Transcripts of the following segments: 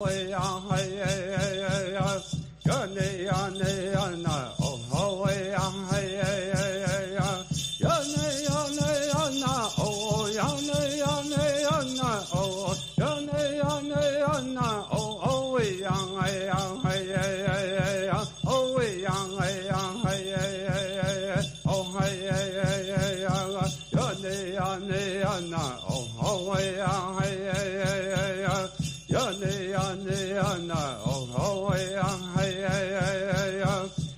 喂呀嘿呀呀呀，呀你呀你呀那哦吼喂呀嘿呀呀呀呀，呀你呀你呀那哦呀你呀你呀那哦呀你呀你呀那哦哦喂呀哎呀嘿呀呀呀呀，哦喂呀哎呀嘿呀呀呀呀，哦嘿呀呀呀呀，呀你呀你呀那哦吼喂呀嘿呀呀呀呀。呀你呀你呀那哦吼喂呀嘿呀呀呀呀，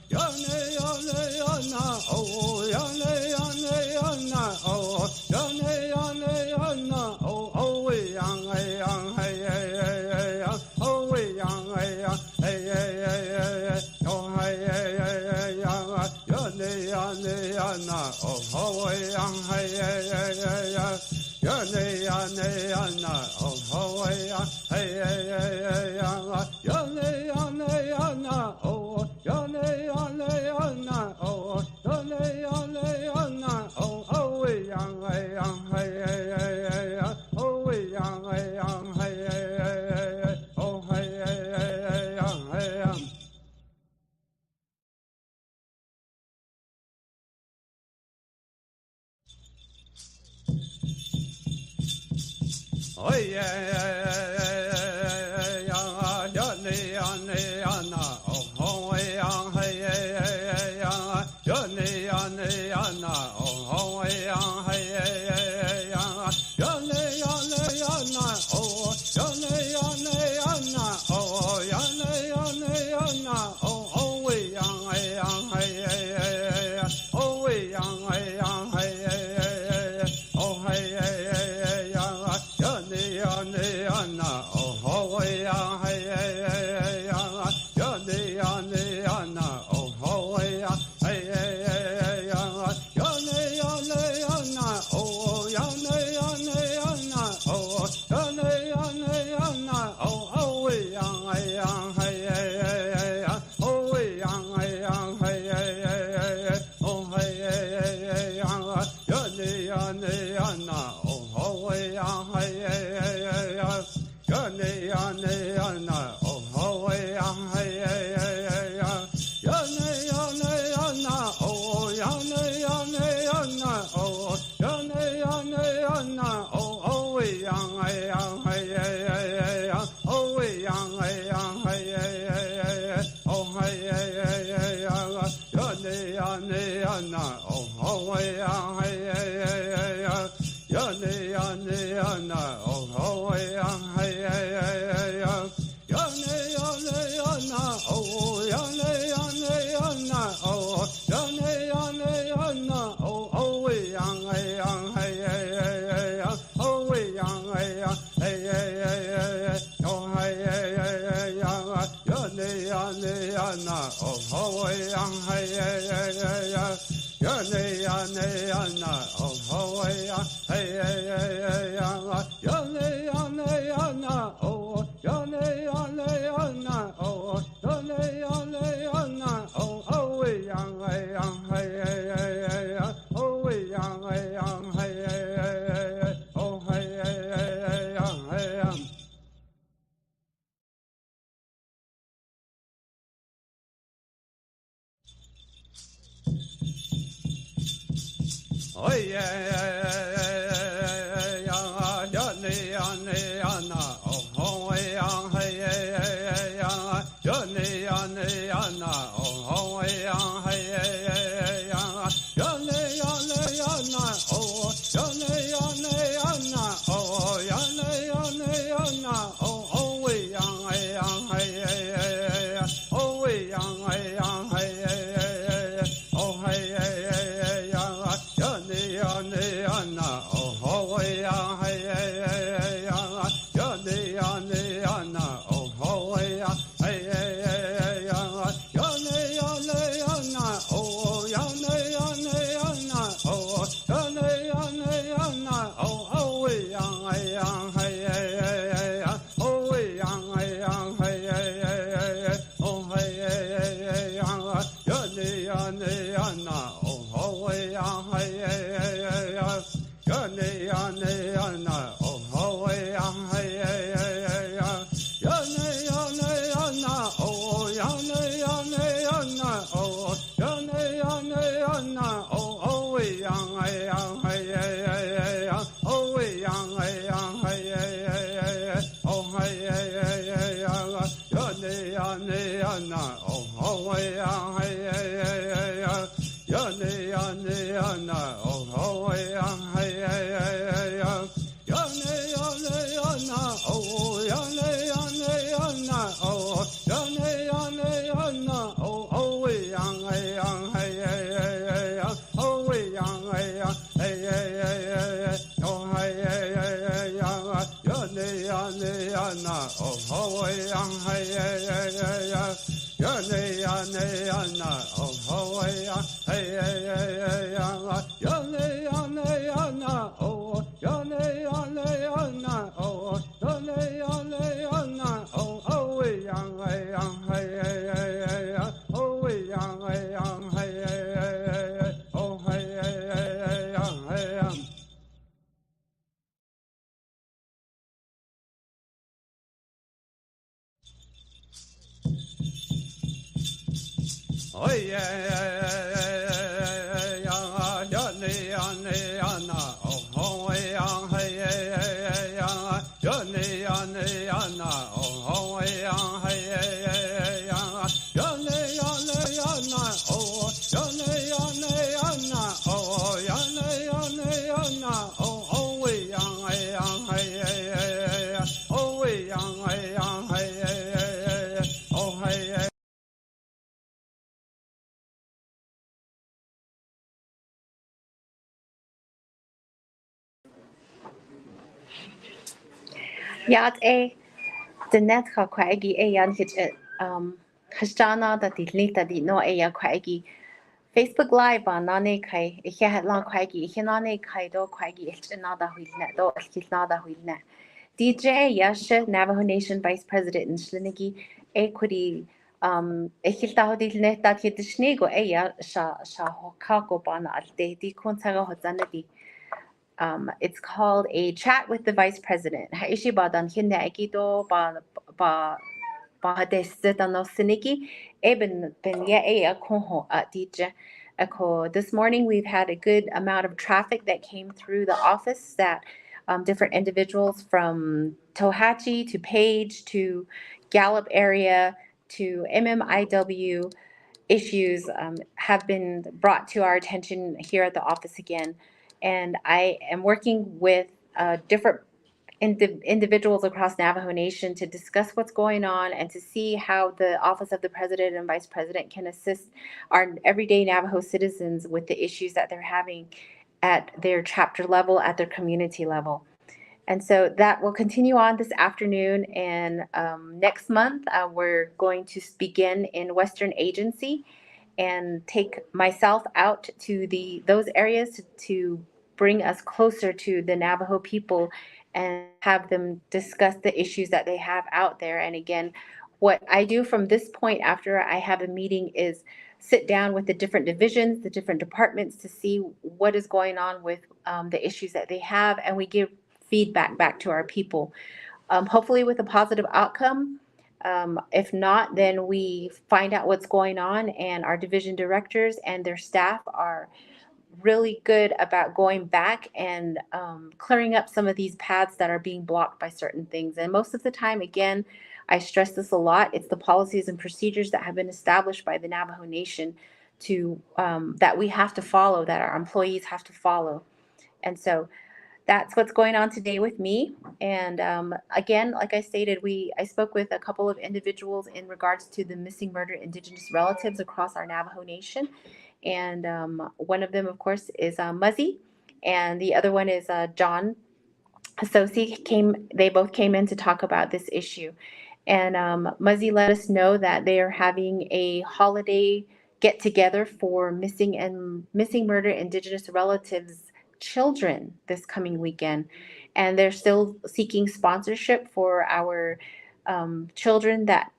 呀你呀你呀那哦呀你呀你呀那哦呀你呀你呀那哦哦喂呀哎呀嘿呀呀呀呀，哦喂呀哎呀嘿呀呀呀呀，哦嘿呀呀呀呀，呀你呀你呀那哦吼喂呀嘿呀呀呀呀。呀你呀你呀那哦吼喂呀嘿呀呀呀呀，呀你呀你呀那哦呀你呀你呀那哦呀你呀你呀那哦哦喂呀哎呀嘿呀呀呀呀，哦喂呀哎呀嘿呀呀呀呀，哦嘿呀呀呀呀嘿呀。哎呀呀呀呀呀你呀你呀那哦吼喂呀嘿呀呀呀呀，呀你呀你呀那哦吼喂呀嘿呀呀呀呀，呀你呀你呀那哦呀你呀你呀那哦呀你呀你呀那哦哦喂呀哎呀嘿呀呀呀呀，哦喂呀哎呀嘿呀呀呀呀，哦嘿呀呀呀呀。呀你呀你呀那哦吼喂呀嘿呀呀呀呀，呀你呀你呀那哦吼喂呀嘿呀呀呀呀，呀你呀你呀那哦呀你呀你呀那哦呀你呀你呀那哦哦喂呀哎呀嘿呀呀呀呀，哦喂呀哎呀嘿呀呀呀呀，哦嘿呀呀呀呀，呀你呀你呀那哦吼喂呀嘿呀呀呀呀，呀你呀你呀那哦吼喂呀嘿呀呀呀呀，呀你呀你呀那哦呀你呀你呀那哦呀你呀你呀那哦哦喂呀哎呀嘿呀呀呀呀，哦喂呀哎呀嘿呀呀呀呀，哦嘿呀呀呀呀，呀你呀你呀那哦吼喂呀嘿呀呀呀呀。呀你呀你呀那哦吼喂呀嘿呀呀呀呀，呀你呀你呀那哦呀你呀你呀那哦呀你呀你呀那哦哦喂呀哎呀嘿呀呀呀呀，哦喂呀哎呀嘿呀呀呀呀，哦嘿呀呀呀呀，呀你呀你呀那哦吼喂呀嘿呀呀呀呀。呀你呀你呀那哦吼喂呀嘿呀呀呀呀，呀你呀你呀那哦呀你呀你呀那哦呀你呀你呀那哦哦喂呀哎呀嘿呀呀呀呀，哦喂呀哎呀嘿呀呀呀呀，哦嘿呀呀呀呀嘿呀。哎呀呀呀呀呀你呀你呀那哦吼喂呀嘿呀呀呀呀，呀你呀你呀那哦吼喂呀嘿呀呀呀呀，呀你呀你呀那哦呀你呀你呀那哦呀你呀你呀那哦哦喂呀哎呀嘿呀呀呀呀，哦喂呀哎呀嘿呀呀呀呀，哦嘿呀呀呀呀。呀你呀你呀那 Yat the net ha quaggy yan hit Hashana that the lita di no quaggy Facebook Live on nane kai ich had long quaggy hinane kai do quaggy it's another wheelnet do nada wheelnet. DJ Yasha Navajo Nation Vice President in Shlinigi Equity Ehilta hodilnet that hit the snego eya sha hokako bana alte di kontaga hotanadi. It's called a chat with the vice president. Haishi badan hinne akido ba hadesitano siniki eben ben ye a konho at DJ. This morning we've had a good amount of traffic that came through the office that different individuals from Tohatchi to Page to Gallup area to MMIW issues have been brought to our attention here at the office again. And I am working with different individuals across Navajo Nation to discuss what's going on and to see how the Office of the President and Vice President can assist our everyday Navajo citizens with the issues that they're having at their chapter level, at their community level. And so that will continue on this afternoon. And next month, we're going to begin in Western Agency and take myself out to those areas to bring us closer to the Navajo people and have them discuss the issues that they have out there. And again, what I do from this point after I have a meeting is sit down with the different divisions, the different departments to see what is going on with the issues that they have, and we give feedback back to our people, hopefully with a positive outcome. If not, then we find out what's going on, and our division directors and their staff are really good about going back and clearing up some of these paths that are being blocked by certain things. And most of the time, again, I stress this a lot, it's the policies and procedures that have been established by the Navajo Nation to that we have to follow, that our employees have to follow. And so that's what's going on today with me. And again, like I stated, I spoke with a couple of individuals in regards to the missing murdered Indigenous relatives across our Navajo Nation. And one of them, of course, is Muzzy, and the other one is John Associ. They both came in to talk about this issue. And Muzzy let us know that they are having a holiday get together for missing murdered Indigenous relatives children this coming weekend, and they're still seeking sponsorship for our children that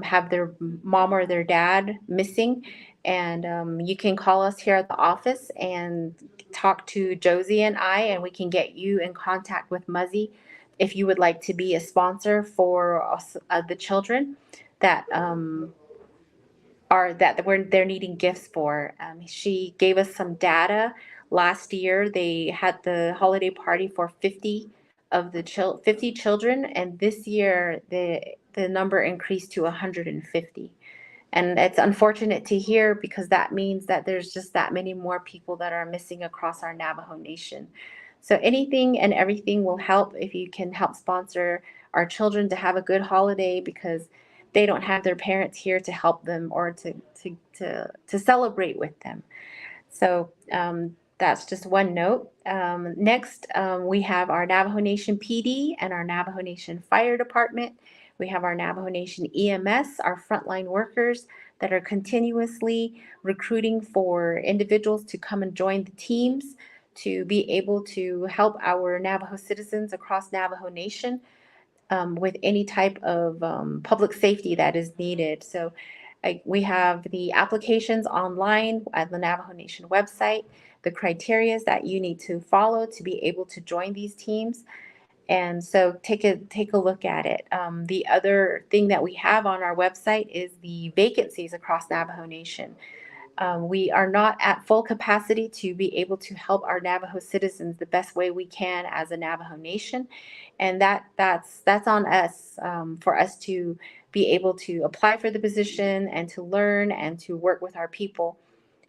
have their mom or their dad missing. And you can call us here at the office and talk to Josie and I, and we can get you in contact with Muzzy if you would like to be a sponsor for us, the children that they're needing gifts for. She gave us some data. Last year, they had the holiday party for 50 of the 50 children, and this year the number increased to 150. And it's unfortunate to hear because that means that there's just that many more people that are missing across our Navajo Nation. So anything and everything will help if you can help sponsor our children to have a good holiday because they don't have their parents here to help them or to celebrate with them. So that's just one note. Next, we have our Navajo Nation PD and our Navajo Nation Fire Department. We have our Navajo Nation EMS, our frontline workers that are continuously recruiting for individuals to come and join the teams to be able to help our Navajo citizens across Navajo Nation with any type of public safety that is needed. So we have the applications online at the Navajo Nation website, the criteria that you need to follow to be able to join these teams. And so take a look at it. The other thing that we have on our website is the vacancies across Navajo Nation. We are not at full capacity to be able to help our Navajo citizens the best way we can as a Navajo Nation, and that's on us for us to be able to apply for the position and to learn and to work with our people.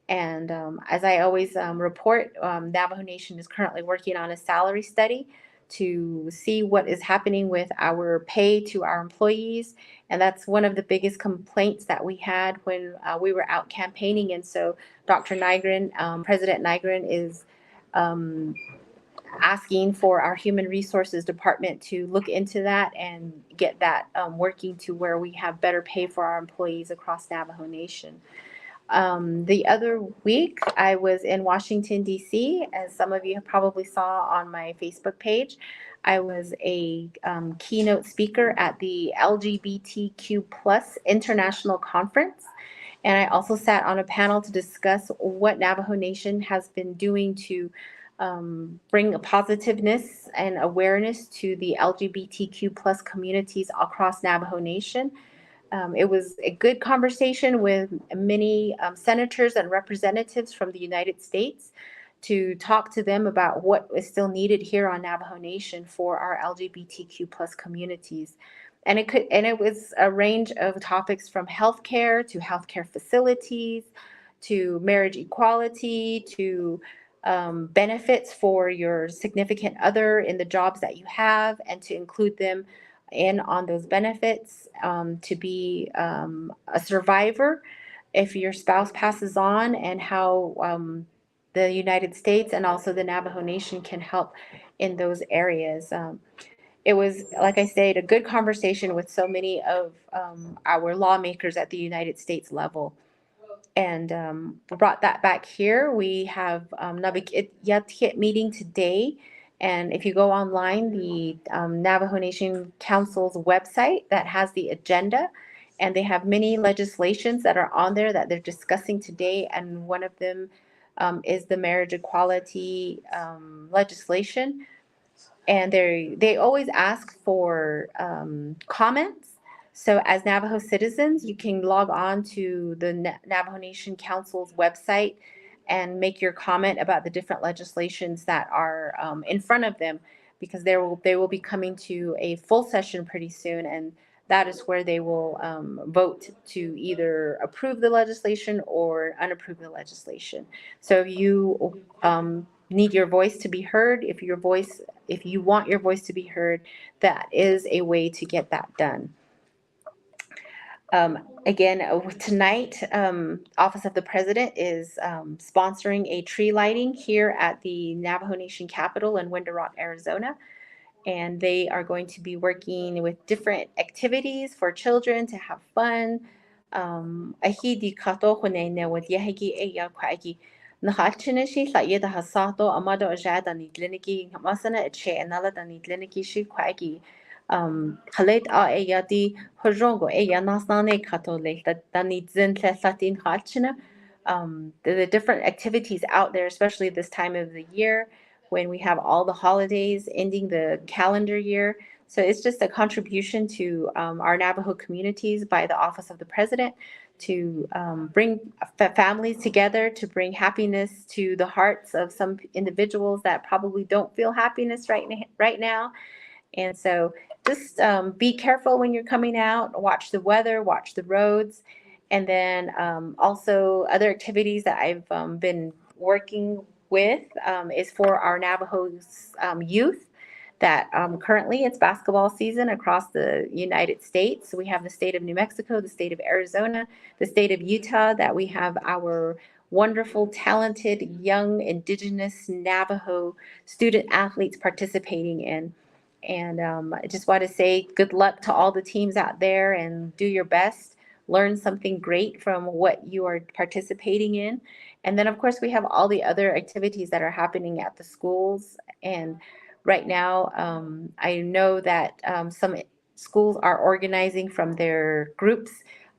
And as I always report, Navajo Nation is currently working on a salary study to see what is happening with our pay to our employees. And that's one of the biggest complaints that we had when we were out campaigning. And so Dr. Nygren, President Nygren is asking for our Human Resources Department to look into that and get that working to where we have better pay for our employees across Navajo Nation. The other week, I was in Washington, D.C., as some of you probably saw on my Facebook page. I was a keynote speaker at the LGBTQ plus International Conference. And I also sat on a panel to discuss what Navajo Nation has been doing to bring a positiveness and awareness to the LGBTQ plus communities across Navajo Nation. It was a good conversation with many senators and representatives from the United States to talk to them about what is still needed here on Navajo Nation for our LGBTQ plus communities. And it was a range of topics from healthcare to healthcare facilities to marriage equality to benefits for your significant other in the jobs that you have and to include them in on those benefits, to be a survivor if your spouse passes on, and how the United States and also the Navajo Nation can help in those areas. It was, like I said, a good conversation with so many of our lawmakers at the United States level. And brought that back here. We have Navik meeting today. And if you go online, the Navajo Nation Council's website that has the agenda, and they have many legislations that are on there that they're discussing today. And one of them is the marriage equality legislation. And they always ask for comments. So as Navajo citizens, you can log on to the Navajo Nation Council's website and make your comment about the different legislations that are in front of them, because they will be coming to a full session pretty soon, and that is where they will vote to either approve the legislation or unapprove the legislation. So if you need your voice to be heard, if you want your voice to be heard, that is a way to get that done. Again, tonight, Office of the President is sponsoring a tree lighting here at the Navajo Nation Capitol in Window Rock, Arizona. And they are going to be working with different activities for children to have fun. Ahi di kato hone ne with yahigi e ya kwaigi. Nahalchinishi la yeda hasato amado ajada ni dliniki masana eche anala dani dliniki shi kwaigi. Halet a e ya di hojongo e ya nasane kato le dani zin latin halchina. The different activities out there, especially this time of the year, when we have all the holidays ending the calendar year. So it's just a contribution to our Navajo communities by the Office of the President to bring families together, to bring happiness to the hearts of some individuals that probably don't feel happiness right now. And so just be careful when you're coming out, watch the weather, watch the roads, And then also other activities that I've been working with is for our Navajo youth that currently it's basketball season across the United States. So we have the state of New Mexico, the state of Arizona, the state of Utah, that we have our wonderful, talented, young, indigenous Navajo student athletes participating in. And I just want to say good luck to all the teams out there and do your best. Learn something great from what you are participating in. And then, of course, we have all the other activities that are happening at the schools. And right now, I know that some schools are organizing from their groups.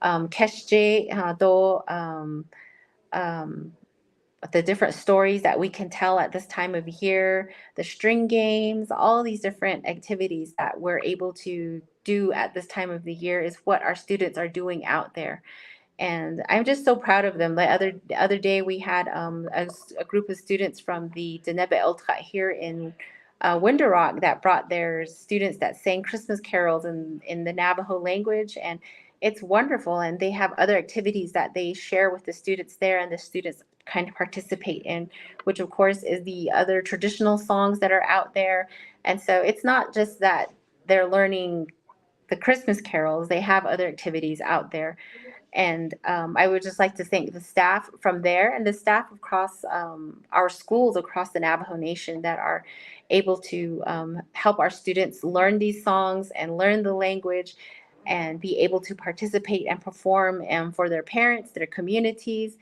Keshje, do um, the different stories that we can tell at this time of year, the string games, all these different activities that we're able to do at this time of the year is what our students are doing out there. And I'm just so proud of them. The other day we had a group of students from the Denebe Eltcha here in Window Rock that brought their students that sang Christmas carols in the Navajo language, and it's wonderful. And they have other activities that they share with the students there, and the students kind of participate in, which of course is the other traditional songs that are out there. And so it's not just that they're learning the Christmas carols; they have other activities out there. And I would just like to thank the staff from there and the staff across our schools across the Navajo Nation that are able to help our students learn these songs and learn the language and be able to participate and perform for their parents, their communities.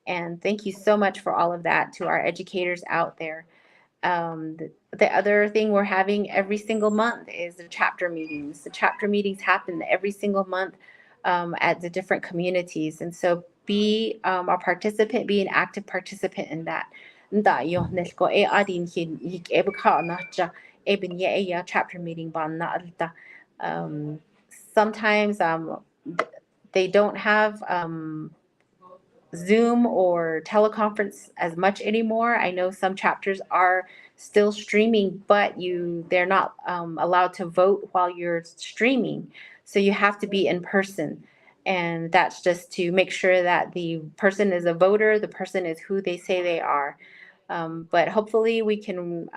And thank you so much for all of that to our educators out there. The other thing we're having every single month is the chapter meetings. The chapter meetings happen every single month at the different communities. And so be a participant, be an active participant in that. Nda yo nel ko e adin hin yik e baka na cha e bin ye e ya chapter meeting ban na alta. Um, Sometimes they don't have Zoom or teleconference as much anymore. I know some chapters are still streaming, but they're not allowed to vote while you're streaming. So you have to be in person. And that's just to make sure that the person is a voter, the person is who they say they are. But hopefully we can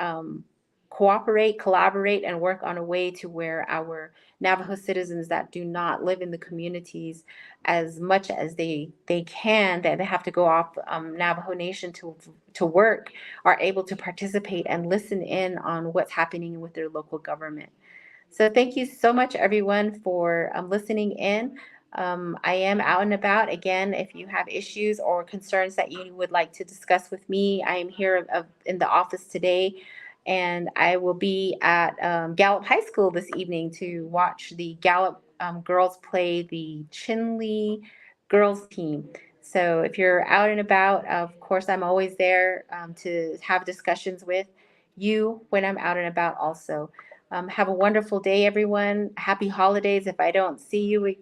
cooperate, collaborate, and work on a way to where our Navajo citizens that do not live in the communities as much as they can, that they have to go off Navajo Nation to work, are able to participate and listen in on what's happening with their local government. So thank you so much, everyone, for listening in. I am out and about. Again, if you have issues or concerns that you would like to discuss with me, I am here in the office today, and I will be at Gallup High School this evening to watch the Gallup girls play the Chinle girls team. So if you're out and about, of course, I'm always there to have discussions with you when I'm out and about also. Have a wonderful day, everyone. Happy holidays if I don't see you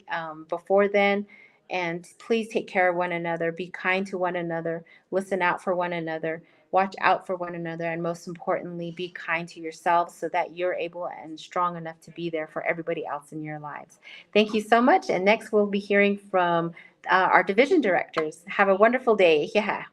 before then. And please take care of one another. Be kind to one another. Listen out for one another. Watch out for one another. And most importantly, be kind to yourselves so that you're able and strong enough to be there for everybody else in your lives. Thank you so much. And next, we'll be hearing from our division directors. Have a wonderful day. Yeah.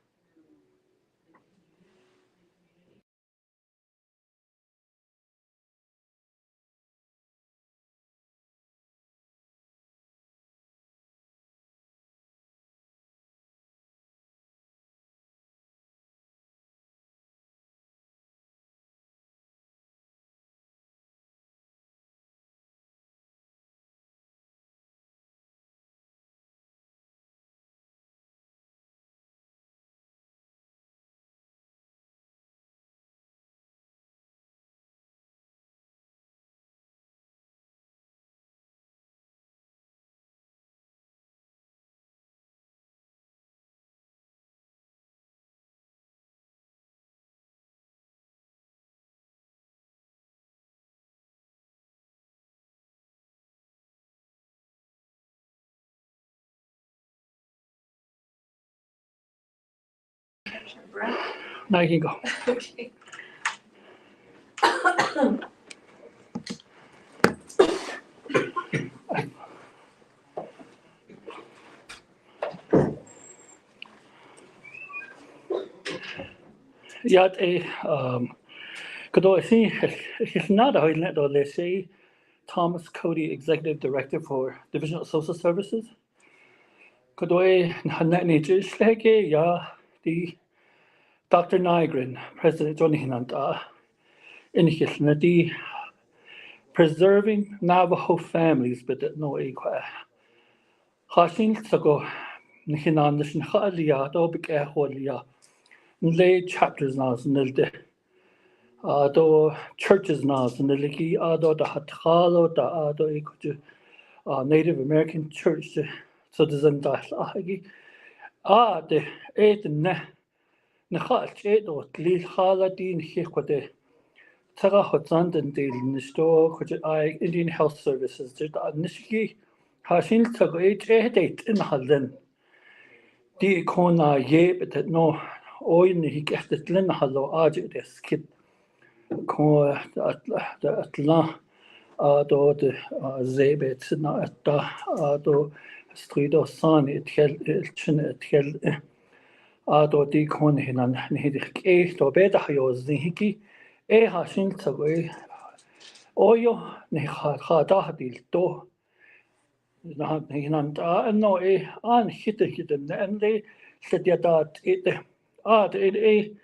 Now you can go. Okay. Yat a Kado see he's not a net or they say Thomas Cody, Executive Director for Division of Social Services. Kado Hanet Nijis Leke ya the Dr. Nygren, President Johnny Hinanta in the preserving Navajo families, but no equa. Hashing Sago Nihinan Nishalia, Dobik Aholia, lay chapters now, Nilde. Do churches nas and the liki ado the hatalo da ado ikuju Native American church so there's an agi the eight ne khal eight or li khala din hikwade taga hotzand and deal nisto kuju I Indian Health Services just nishiki hashin tago eight in halen di kona ye but no oin he get it lin halo aje this kid ko atla do de zebet na do strido san it hel chin it hel do di kon hinan hidik e to beta hayos hiki e hashin tsagoy oyo ne khata hadil to na hinan ta no e an hit and they said that it e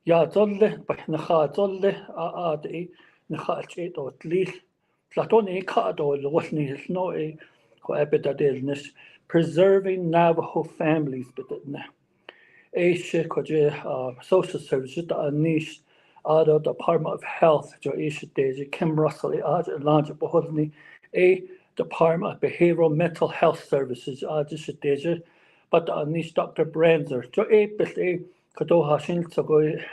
ja zolle na kha zolle de na kha che to tli platon e kha do losni no e ko epitadelness preserving Navajo families but na e she ko je social services da niche the Department of Health jo e she de Kim Russell e launch bohodni e Department of Behavioral Mental Health Services she de but niche Dr. Branzer jo e bit e Kado Hashin Sagoy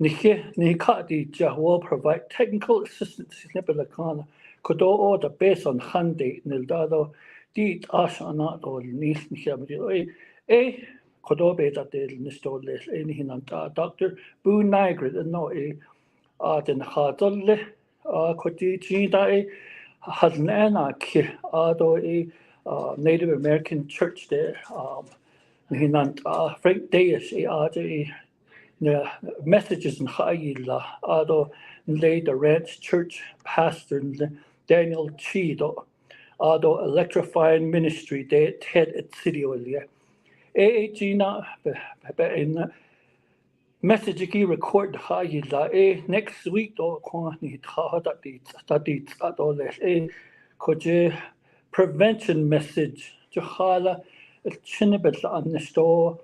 Nikati Jah will provide technical assistance in Nepalakana. Kado or the base on Hande Nildado Deet Ashana or Nis Nishamadi Kado Beta del Nistoles Enihinanta Dr. Boo Nigrid and no Den Hadole Koti Jida has Nana Ki Ado Native American church there. Frank Deus messages in Haila Ado laid the ranch church pastor Daniel Chido Ado electrifying ministry de head at city olia Gina in message ki record Haila next week do kwani that ado les koje prevention message Johala Chinibet on the store,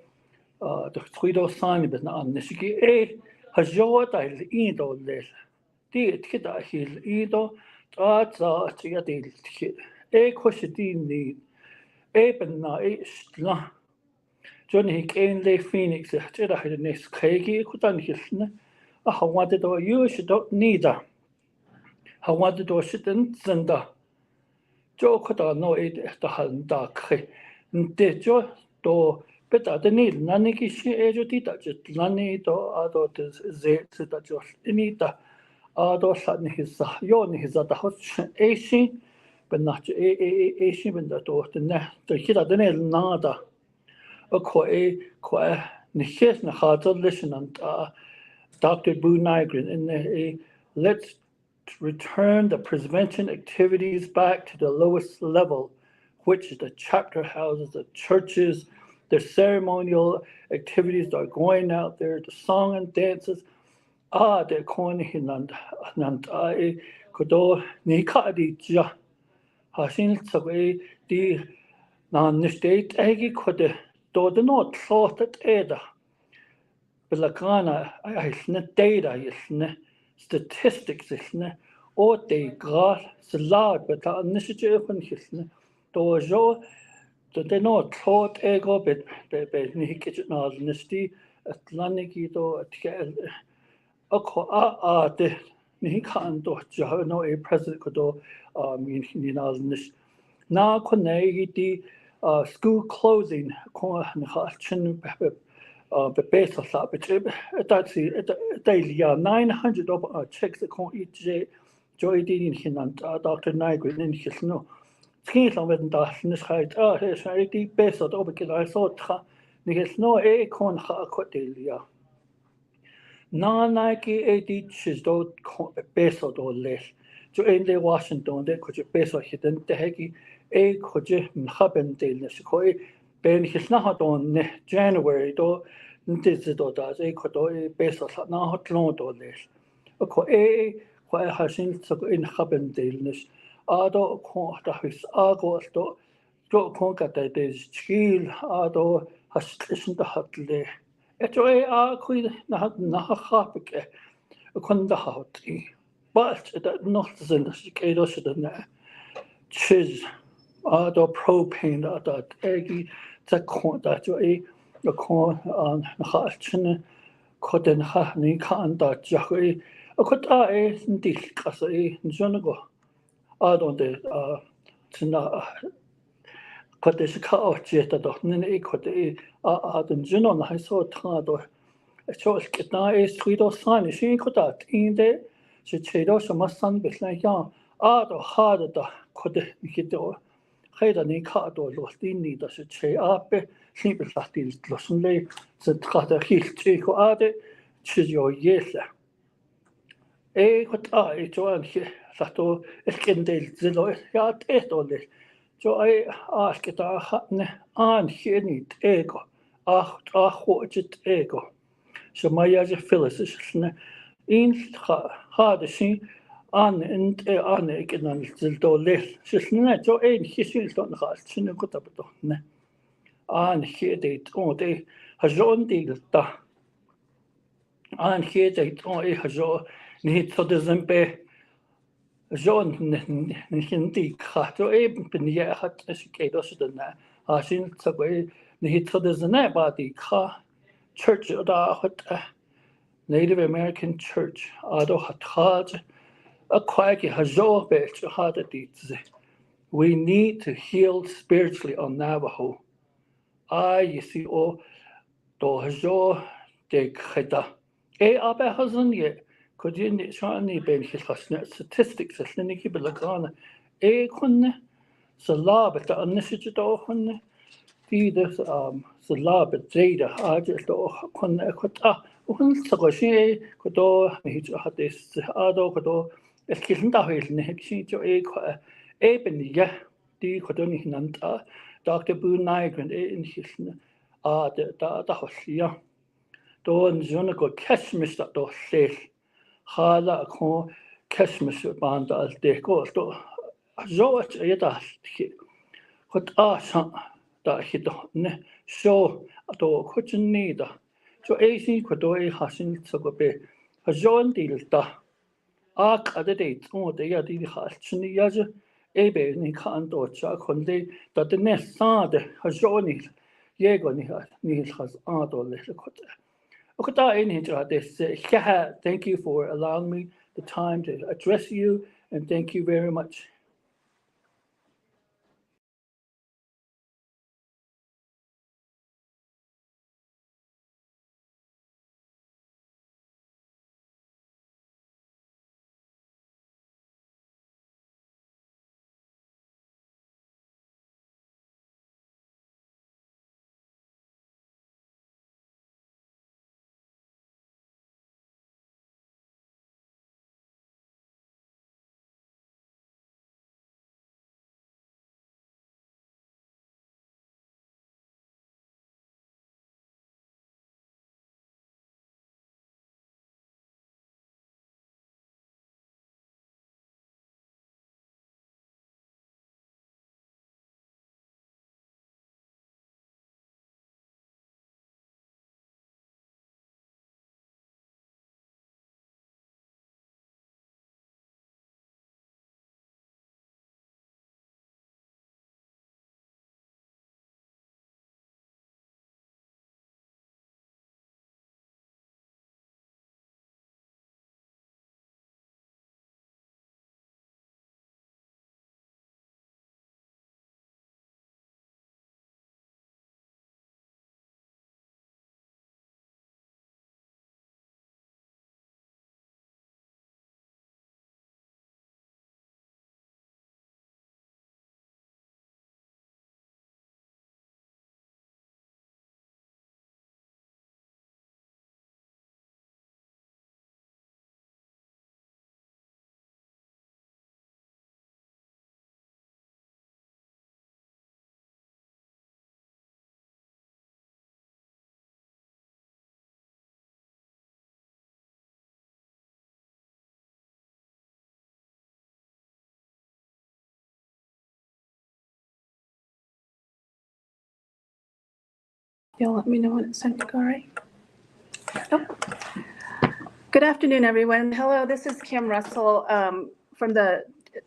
the Twido Sanibet on the Shiki, has your dial Edo less. Did Kita Hill Edo, Tata Tiadil, Quashidin need, Apen na Johnny Kane lay Phoenix, Jedi had the next Kagi, Kutan Hilsne, I wanted or you should neither. I wanted or shouldn't send a Joe could no it the hand dark. Ntejo to beta the need naniki she ejutita just lani to ado ze sita just inita ado sat his yon his at the hot ashi but not ashi when the door the ne the hita the nail nada a ko nihes na hata listen and Dr. Boo Nygren in the let's return the prevention activities back to the lowest level, which is the chapter houses, the churches, the ceremonial activities that are going out there, the song and dances. The koni hinand kodo nika di ja hashin sawe di nan nistate egi kode do the not thought at eda. Belakana isne data isne statistics isne o de gra salad but initiative isne dojo the no thought ego bit ni kitchen na nisti atlaniki do atkel de ni kan do jo no a president kodo ni na nis na kone di school closing ko na chin but based on that, but that's it. Daily, 900 of checks that can't each day. Joy did in and Dr. Nygren in his no. Skins on with that in this height. Here's a deep base of because I thought, Nick's no a con ha quadelia. Nike edits do peso do les. Jo in de Washington de could peso hidden de hegi could haben dealness koi ben his na on January do ntis do das could peso na hot long do les. Ko kwa hasin so in haben dealness. Ado ko da his ago do do kon ka de skil ado has listen to hatle. Eto kui na chapike chun de hat í. Balt nach sin cédó se den chis do propane dat egi te kon dat jo a kon an na chailtine chu den chaní can dat deach a chut an díl as an sena go don de chut is cááté a do nina chut an sina na so tá do Charles get na sweet or sign she could that in there she chedo so must san bit like ya do hard da could hit do head ni ka do los din da se che ape simple fast lossen le se trata hil che ko ade che yo yesla could jo an sato el kendel zelo ya teto le jo get an hini ego chit ego so my as a Phyllis is in hard sin an an ik an do les net jo ein hisil don gas sin go ne an hedeit on de ha jon deal da an hedeit on ha jo ni so de zempe jon hin di ka jo eben bin ja hat es geht os den ha sin so go ni so de ne ba di ka church da hat Native American Church ado hatad a quaggy hazo belt hada deeds. We need to heal spiritually on Navajo. You see do hazo de khida. Abe hazan ye could you shani ben hilhasnet statistics as niki belagana. Kunne salab the initiative do في this slab data حاجة لو كنا وكن سقاشي كدو نهيج حدث هذا كدو الكلام ده هي نهيج جو بنية دي كدو نهنتا دكتور بونايجن إنشيسن ده هالشيء دو نزون كو كشمش ده سيل خالا كون كشمش باند الدكو دو زوج يدا خد شان da hito ne so to kuchen nida so AC kudo hasin sogobe a jon dil da ade date de ya di halchni ya ebe ni kan do cha konde da de ne sade a joni yego ni has ado le kote okata in hito this thank you for allowing me the time to address you and thank you very much. You'll let me know when it's time to go, right? Oh. Good afternoon, everyone. Hello, this is Kim Russell from the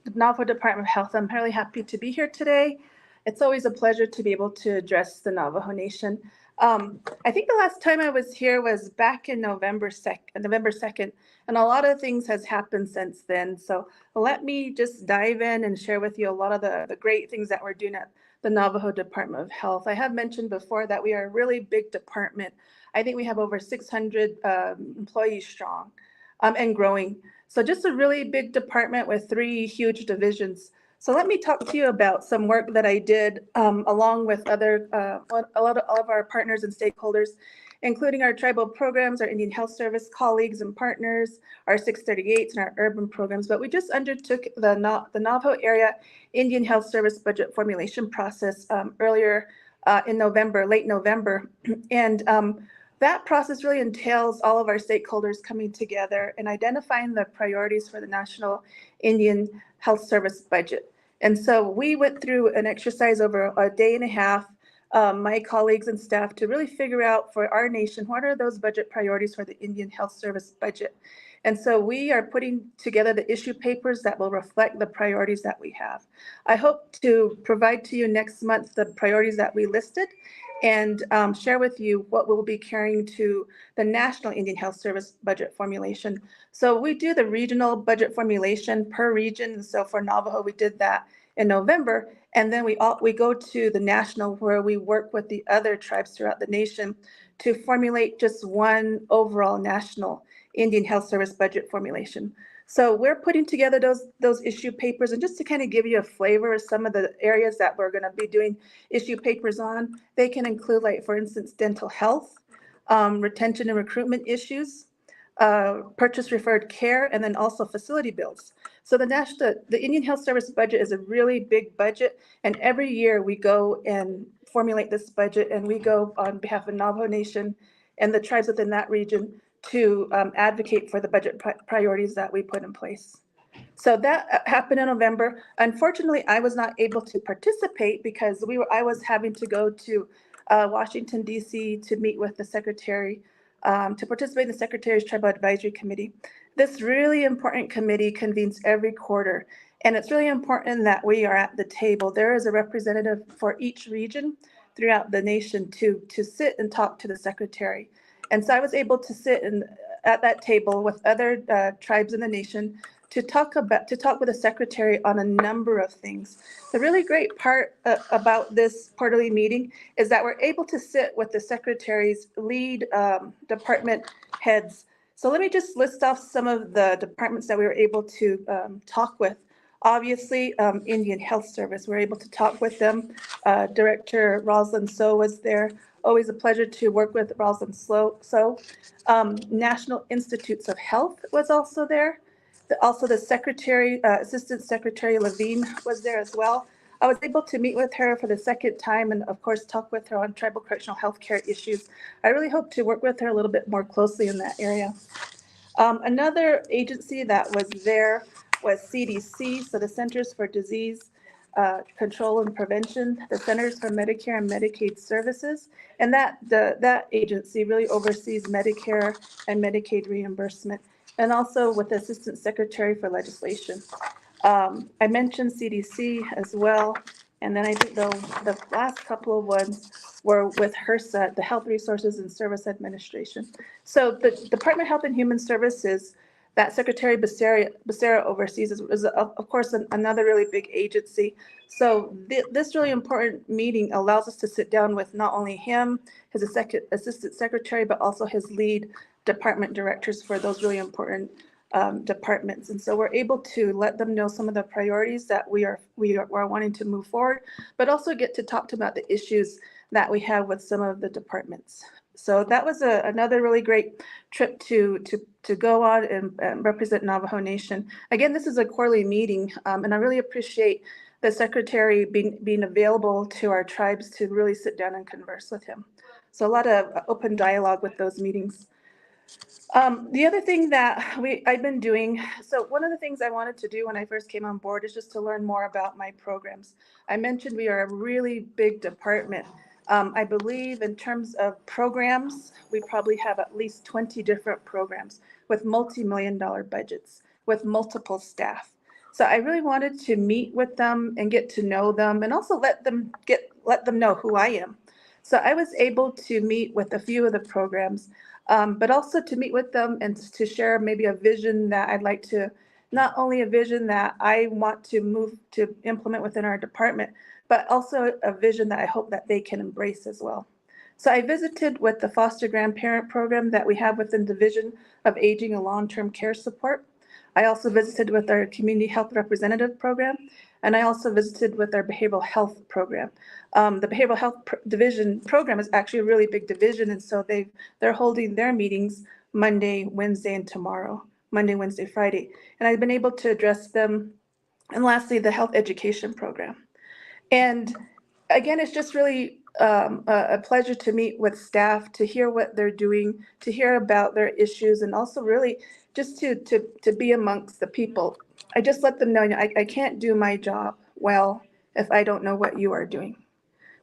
NAVAJO Department of Health. I'm really happy to be here today. It's always a pleasure to be able to address the Navajo Nation. I think the last time I was here was back in November 2nd, and a lot of things has happened since then. So let me just dive in and share with you a lot of the great things that we're doing at the Navajo Department of Health. I have mentioned before that we are a really big department. I think we have over 600 employees strong and growing. So just a really big department with 3 huge divisions. So let me talk to you about some work that I did along with other, a lot of all of our partners and stakeholders, including our tribal programs, our Indian Health Service colleagues and partners, our 638s and our urban programs. But we just undertook the Navajo area Indian Health Service budget formulation process earlier in November, late November. And that process really entails all of our stakeholders coming together and identifying the priorities for the National Indian Health Service budget. And so we went through an exercise over a day and a half, my colleagues and staff, to really figure out for our nation, what are those budget priorities for the Indian Health Service budget? And so we are putting together the issue papers that will reflect the priorities that we have. I hope to provide to you next month the priorities that we listed and share with you what we'll be carrying to the National Indian Health Service budget formulation. So we do the regional budget formulation per region. So for Navajo, we did that in November. And then we go to the national, where we work with the other tribes throughout the nation to formulate just one overall national Indian Health Service budget formulation. So we're putting together those issue papers, and just to kind of give you a flavor of some of the areas that we're going to be doing issue papers on, they can include, like, for instance, dental health, retention and recruitment issues, purchase referred care, and then also facility bills. So the Indian Health Service budget is a really big budget, and every year we go and formulate this budget, and we go on behalf of Navajo Nation and the tribes within that region to advocate for the budget priorities that we put in place. So that happened in November. Unfortunately, I was not able to participate because I was having to go to Washington, D.C. to meet with the secretary, to participate in the Secretary's Tribal Advisory Committee. This really important committee convenes every quarter, and it's really important that we are at the table. There is a representative for each region throughout the nation to sit and talk to the secretary. And so I was able to sit at that table with other tribes in the nation to talk with the secretary on a number of things. The really great part about this quarterly meeting is that we're able to sit with the secretary's lead department heads. So let me just list off some of the departments that we were able to talk with. Obviously, Indian Health Service, we're able to talk with them. Director Rosalind So was there. Always a pleasure to work with Rosalind So. National Institutes of Health was also there. Also, the Secretary, Assistant Secretary Levine was there as well. I was able to meet with her for the second time and, of course, talk with her on tribal correctional health care issues. I really hope to work with her a little bit more closely in that area. Another agency that was there was CDC, so the Centers for Disease Control and Prevention, the Centers for Medicare and Medicaid Services, and that agency really oversees Medicare and Medicaid reimbursement, and also with the Assistant Secretary for Legislation. I mentioned CDC as well, and then I think the last couple of ones were with HRSA, the Health Resources and Service Administration. So the Department of Health and Human Services that Secretary Becerra oversees is of course another really big agency. So this really important meeting allows us to sit down with not only him, his assistant secretary, but also his lead department directors for those really important departments. And so we're able to let them know some of the priorities that we are wanting to move forward, but also get to talk to them about the issues that we have with some of the departments. So that was another really great trip to go on and represent Navajo Nation. Again, this is a quarterly meeting, and I really appreciate the secretary being available to our tribes to really sit down and converse with him. So a lot of open dialogue with those meetings. The other thing that I've been doing, so one of the things I wanted to do when I first came on board is just to learn more about my programs. I mentioned we are a really big department. I believe in terms of programs, we probably have at least 20 different programs with multi-million-dollar budgets, with multiple staff. So I really wanted to meet with them and get to know them, and also let them know who I am. So I was able to meet with a few of the programs, but also to meet with them and to share maybe a vision that I'd like to, not only a vision that I want to move to implement within our department, but also a vision that I hope that they can embrace as well. So I visited with the foster grandparent program that we have within the Division of Aging and Long-Term Care Support. I also visited with our community health representative program, and I also visited with our behavioral health program. The behavioral health division program is actually a really big division, and so they're holding their meetings Monday, Wednesday, and tomorrow, Monday, Wednesday, Friday. And I've been able to address them. And lastly, the health education program. And again, it's just really a pleasure to meet with staff, to hear what they're doing, to hear about their issues, and also really just to be amongst the people. I just let them know, I can't do my job well if I don't know what you are doing.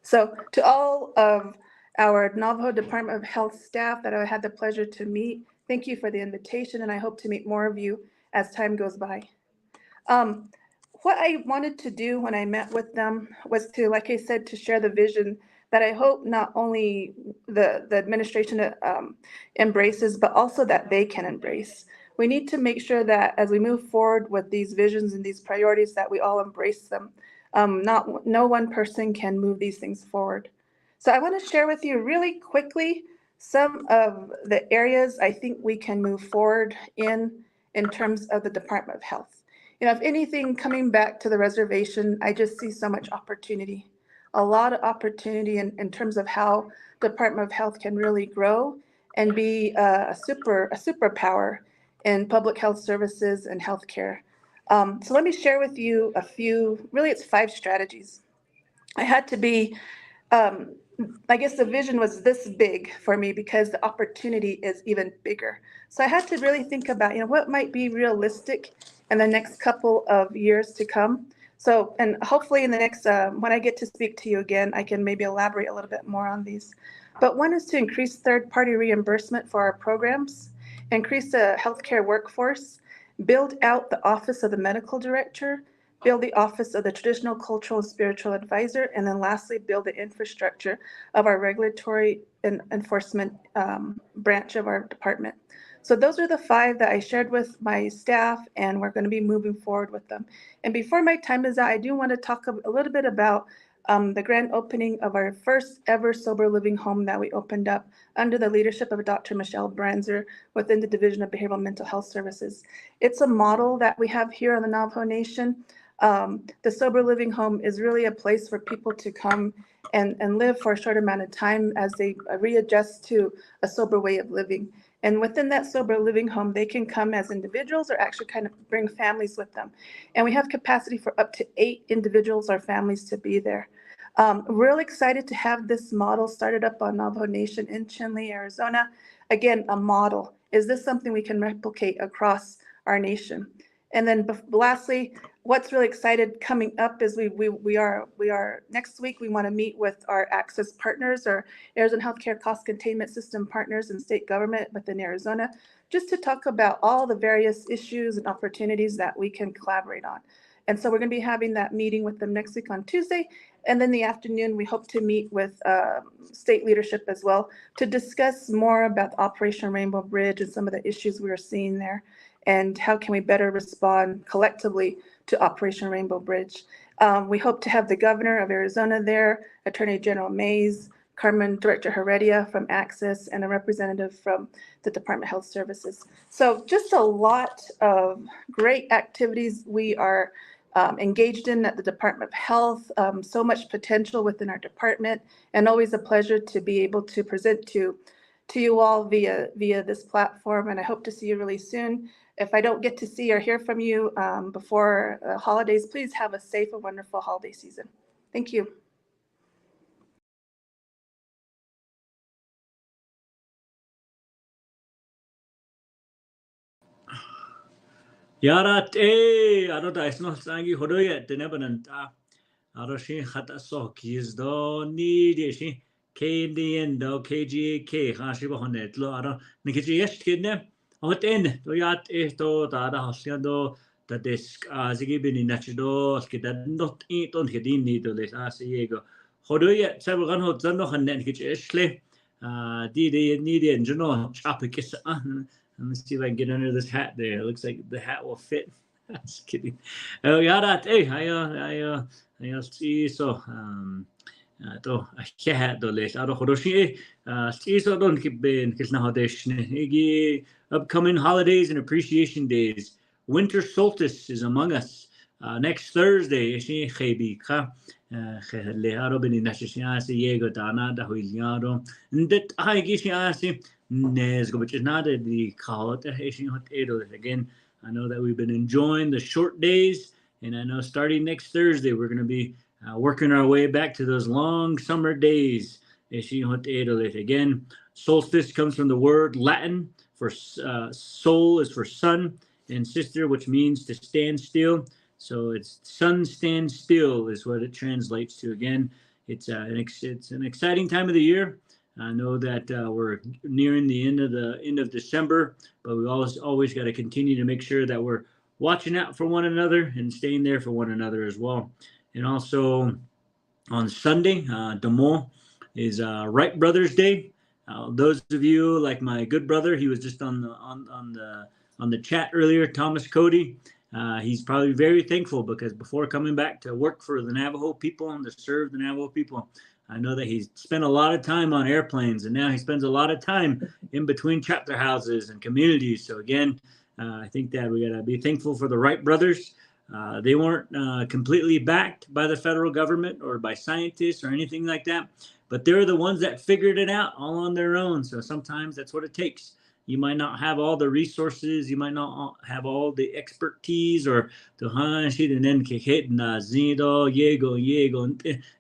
So to all of our Navajo Department of Health staff that I had the pleasure to meet, thank you for the invitation, and I hope to meet more of you as time goes by. What I wanted to do when I met with them was to, like I said, to share the vision that I hope not only the administration embraces, but also that they can embrace. We need to make sure that as we move forward with these visions and these priorities, that we all embrace them. No one person can move these things forward. So I want to share with you really quickly some of the areas I think we can move forward in terms of the Department of Health. You know, if anything, coming back to the reservation, I just see so much opportunity, a lot of opportunity in terms of how the Department of Health can really grow and be a superpower in public health services and healthcare. So let me share with you a few, really it's 5 strategies. I had to be, I guess the vision was this big for me because the opportunity is even bigger. So I had to really think about, what might be realistic in the next couple of years to come. So, and hopefully in the next, when I get to speak to you again, I can maybe elaborate a little bit more on these. But one is to increase third-party reimbursement for our programs, increase the healthcare workforce, build out the Office of the Medical Director, build the Office of the Traditional, Cultural, and Spiritual Advisor, and then lastly, build the infrastructure of our regulatory and enforcement branch of our department. So those are the 5 that I shared with my staff, and we're going to be moving forward with them. And before my time is out, I do want to talk a little bit about the grand opening of our first ever sober living home that we opened up under the leadership of Dr. Michelle Branzer within the Division of Behavioral Mental Health Services. It's a model that we have here on the Navajo Nation. The sober living home is really a place for people to come and live for a short amount of time as they readjust to a sober way of living. And within that sober living home, they can come as individuals or actually kind of bring families with them. And we have capacity for up to 8 individuals or families to be there. Real excited to have this model started up on Navajo Nation in Chinle, Arizona. Again, a model. Is this something we can replicate across our nation? And then lastly, what's really excited coming up is we are next week, we want to meet with our access partners, our Arizona Healthcare Cost Containment System partners and state government within Arizona, just to talk about all the various issues and opportunities that we can collaborate on. And so we're going to be having that meeting with them next week on Tuesday. And then the afternoon, we hope to meet with state leadership as well to discuss more about Operation Rainbow Bridge and some of the issues we are seeing there, and how can we better respond collectively to Operation Rainbow Bridge. We hope to have the governor of Arizona there, Attorney General Mays, Carmen Director Heredia from Access, and a representative from the Department of Health Services. So just a lot of great activities we are engaged in at the Department of Health, so much potential within our department, and always a pleasure to be able to present to you all via this platform, and I hope to see you really soon. If I don't get to see or hear from you before holidays, please have a safe and wonderful holiday season. Thank you. Yarat arota isno sangi hodoya tenebananta aroshin khata so kizdoni deshi KNDN do KGAK hashiba honet lo ara nikijiyest kidne oten do yat esto da hasiando da desk azigi bini nachido skida not eat on hidin ni do les asiego hodoya several gan hot zan noch nen nikijestle di need in general chapikis let me see if I can get under this hat there. It looks like the hat will fit. Just kidding. Oh yeah, that hey I see so to hat do les aro horoshi see so don't keep in kisna hadesh igi upcoming holidays and appreciation days. Winter solstice is among us. Next Thursday ishi khebi kha le aro bini nashishasi yego dana da huiliado ndet ai gishi asi nes go which is not the call it again. I know that we've been enjoying the short days, and I know starting next Thursday we're going to be working our way back to those long summer days. Again, solstice comes from the word Latin for soul is for sun, and sister, which means to stand still. So it's sun stand still is what it translates to. Again, it's an exciting time of the year. I know that we're nearing the end of December, but we always got to continue to make sure that we're watching out for one another and staying there for one another as well. And also on Sunday, Demo is Wright Brothers Day. Those of you like my good brother, he was just on the chat earlier, Thomas Cody. He's probably very thankful because before coming back to work for the Navajo people and to serve the Navajo people, I know that he's spent a lot of time on airplanes, and now he spends a lot of time in between chapter houses and communities. So again, I think that we got to be thankful for the Wright brothers. They weren't completely backed by the federal government or by scientists or anything like that, but they're the ones that figured it out all on their own. So sometimes that's what it takes. You might not have all the resources, you might not have all the expertise or the hanshid and then kikhet na zido yego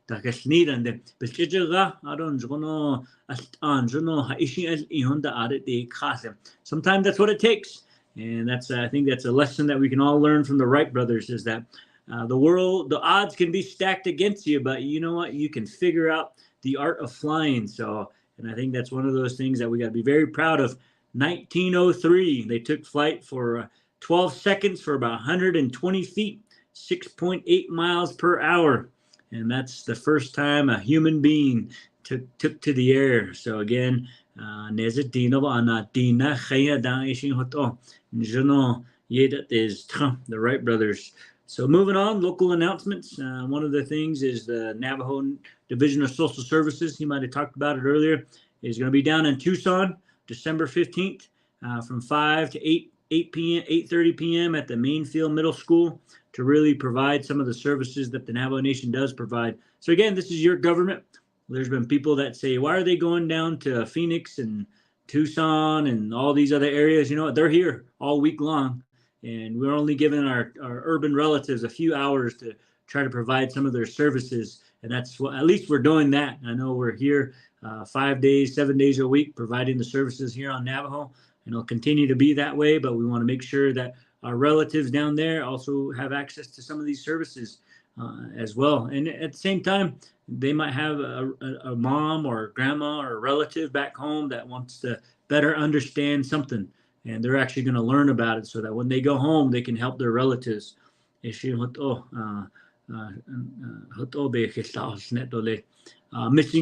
takasnidan but chijaga aron jono an jono haishi al ihonda ade de khasem. Sometimes that's what it takes. And that's I think that's a lesson that we can all learn from the Wright brothers is that the odds can be stacked against you, but you know what? You can figure out the art of flying. So, and I think that's one of those things that we got to be very proud of. 1903, they took flight for 12 seconds for about 120 feet, 6.8 miles per hour. And that's the first time a human being took to the air. So again, the Wright brothers. So moving on, local announcements. One of the things is the Navajo Division of Social Services. He might have talked about it earlier. Is going to be down in Tucson, December 15th, from 5 to 8 p.m., 8:30 p.m. at the Mainfield Middle School to really provide some of the services that the Navajo Nation does provide. So again, this is your government. There's been people that say, why are they going down to Phoenix and Tucson and all these other areas? You know what? They're here all week long. And we're only giving our urban relatives a few hours to try to provide some of their services. And that's what, at least we're doing that. I know we're here 5 days, 7 days a week, providing the services here on Navajo. And it'll continue to be that way. But we want to make sure that our relatives down there also have access to some of these services as well. And at the same time, they might have a mom or a grandma or a relative back home that wants to better understand something. And they're actually going to learn about it so that when they go home, they can help their relatives. Missing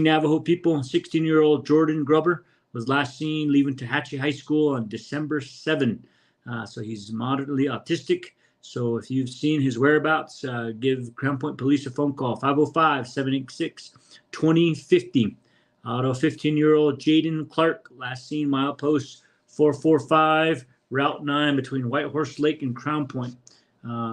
Navajo people, 16-year-old Jordan Grubber was last seen leaving Tehachapi High School on December 7. So he's moderately autistic. So if you've seen his whereabouts, give Crown Point Police a phone call, 505-786-2050. Auto 15-year-old Jaden Clark, last seen milepost 445, Route 9 between Whitehorse Lake and Crown Point.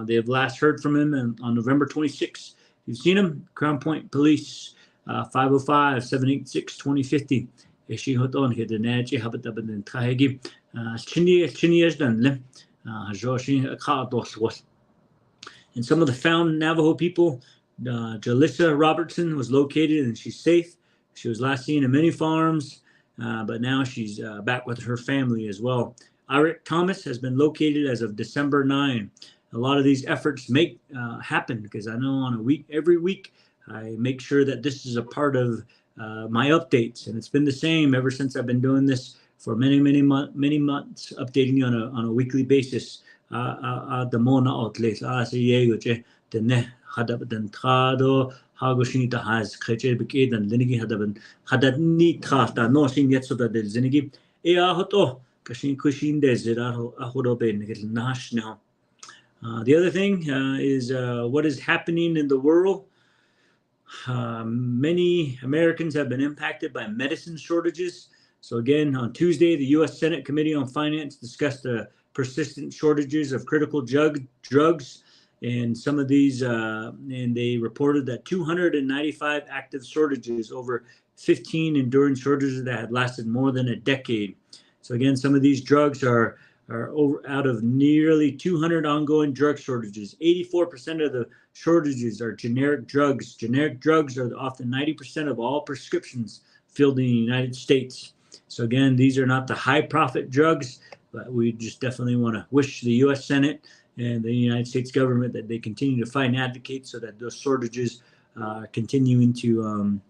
They have last heard from him on November 26. If you've seen him, Crown Point Police, 505-786-2050. And some of the found Navajo people, Jalissa Robertson was located and she's safe. She was last seen in many farms, but now she's back with her family as well. Eric Thomas has been located as of December 9. A lot of these efforts make happen because I know every week I make sure that this is a part of my updates, and it's been the same ever since I've been doing this for many months, updating you on a weekly basis. The mona outlet yego che the hadab den trado hagoshini ta has kreche beke den linigi hadaben hadad ni trata no sin yet so that the zinigi hoto kashin kushin desira ahodo ben nash now. The other thing is what is happening in the world. Many Americans have been impacted by medicine shortages. So again, on Tuesday, the U.S. Senate Committee on Finance discussed the persistent shortages of critical drugs. And some of these, and they reported that 295 active shortages, over 15 enduring shortages that had lasted more than a decade. So again, some of these drugs are out of nearly 200 ongoing drug shortages. 84% of the shortages are generic drugs. Generic drugs are often 90% of all prescriptions filled in the United States. So again, these are not the high profit drugs, but we just definitely want to wish the U.S. Senate and the United States government that they continue to fight and advocate so that those shortages are continuing to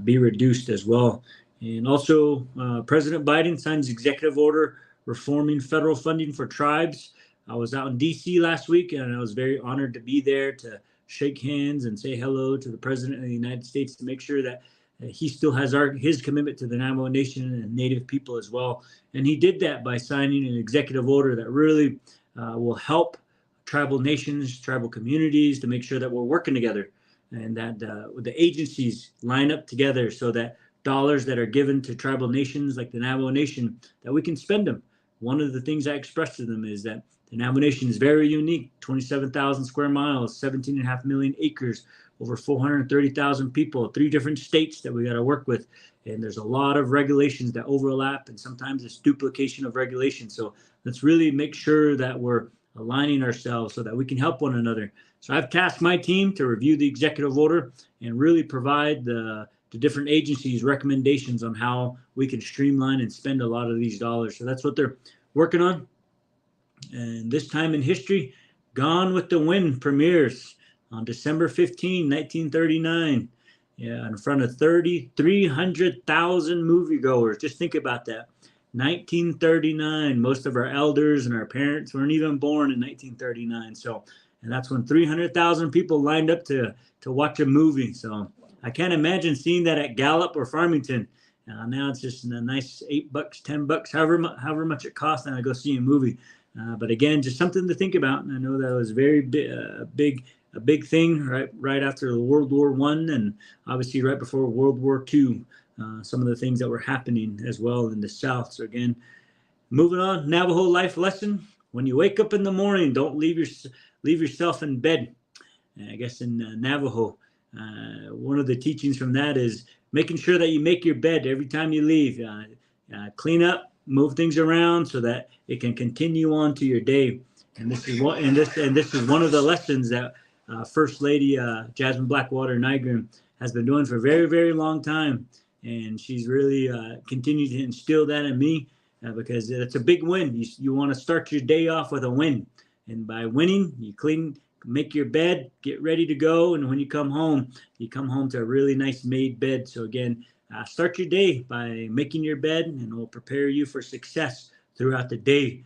be reduced as well. And also, President Biden signs executive order reforming federal funding for tribes. I was out in D.C. last week, and I was very honored to be there to shake hands and say hello to the President of the United States to make sure that he still has his commitment to the Navajo Nation and Native people as well. And he did that by signing an executive order that really will help tribal nations, tribal communities to make sure that we're working together and that the agencies line up together so that dollars that are given to tribal nations like the Navajo Nation, that we can spend them. One of the things I expressed to them is that the Navajo Nation is very unique, 27,000 square miles, 17.5 million acres, over 430,000 people, 3 different states that we got to work with. And there's a lot of regulations that overlap, and sometimes it's duplication of regulations. So let's really make sure that we're aligning ourselves so that we can help one another. So I've tasked my team to review the executive order and really provide the different agencies recommendations on how we can streamline and spend a lot of these dollars. So that's what they're working on. And this time in history, Gone with the Wind premieres on December 15, 1939. Yeah, in front of 300,000 moviegoers. Just think about that. 1939. Most of our elders and our parents weren't even born in 1939. So, and that's when 300,000 people lined up to watch a movie. So I can't imagine seeing that at Gallup or Farmington. Now it's just a nice $8, $10, however much it costs, and I go see a movie. But again, just something to think about. And I know that was very a big thing right after World War I, and obviously right before World War II. Some of the things that were happening as well in the South. So again, moving on, Navajo life lesson: when you wake up in the morning, don't leave yourself in bed. I guess in Navajo, one of the teachings from that is making sure that you make your bed every time you leave. Clean up, move things around so that it can continue on to your day. And this is one of the lessons that First Lady Jasmine Blackwater Nygren has been doing for a very, very long time. And she's really continued to instill that in me because it's a big win. You want to start your day off with a win. And by winning, you clean, make your bed, get ready to go. And when you come home to a really nice made bed. So again, start your day by making your bed, and it will prepare you for success throughout the day.